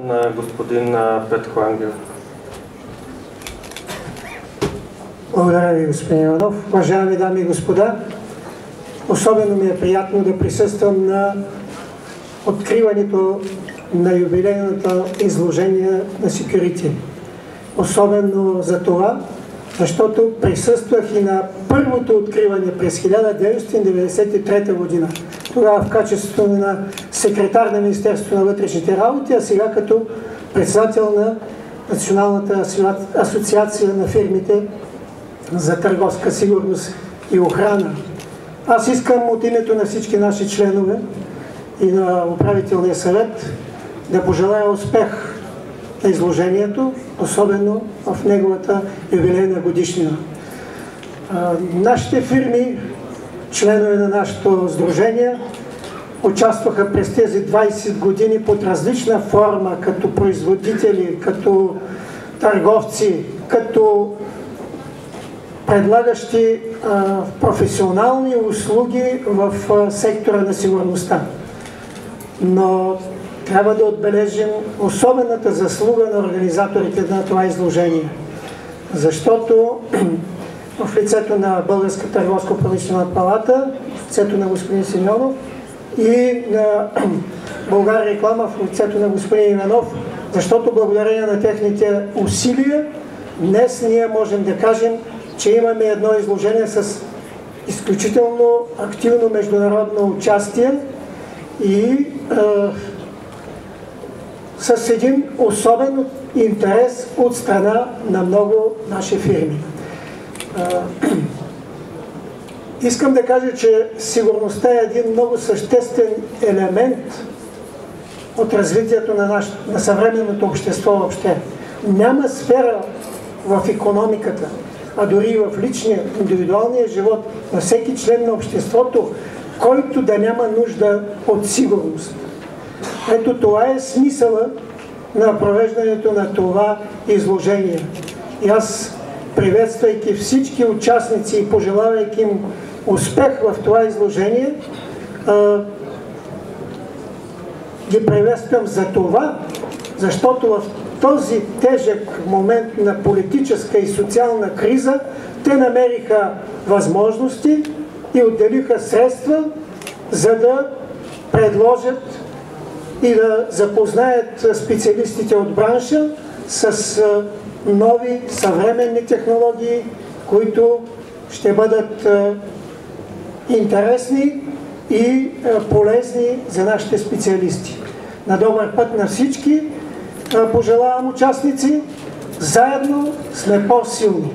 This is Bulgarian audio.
На господин Петко Ангелов. Благодаря ви, господин Иванов. Уважаеми дами и господа, особено ми е приятно да присъствам на откриването на юбилейното изложение на Security. Особено за това, защото присъствах и на първото откриване през 1993 година. Тогава в качеството на секретар на Министерството на вътрешните работи, а сега като председател на Националната асоциация на фирмите за търговска сигурност и охрана. Аз искам от името на всички наши членове и на управителния съвет да пожелая успех на изложението, особено в неговата юбилейна годишнина. Нашите фирми, членове на нашето сдружение, участваха през тези 20 години под различна форма, като производители, като търговци, като предлагащи професионални услуги в сектора на сигурността. Но трябва да отбележим особената заслуга на организаторите на това изложение, защото в лицето на Българска търговско-промишлена палата, в лицето на господин Симеонов и на България реклама в лицето на господин Иванов, защото благодарение на техните усилия днес ние можем да кажем, че имаме едно изложение с изключително активно международно участие и с един особен интерес от страна на много наши фирми. Искам да кажа, че сигурността е един много съществен елемент от развитието на съвременното общество въобще. Няма сфера в икономиката, а дори и в личния, индивидуалния живот на всеки член на обществото, който да няма нужда от сигурност. Ето това е смисъла на провеждането на това изложение. И аз, приветствайки всички участници и пожелавайки им успех в това изложение, ги приветствам за това, защото в този тежък момент на политическа и социална криза те намериха възможности и отделиха средства, за да предложат и да запознаят специалистите от бранша с нови съвременни технологии, които ще бъдат интересни и полезни за нашите специалисти. На добър път на всички пожелавам участници. Заедно сме по-силни.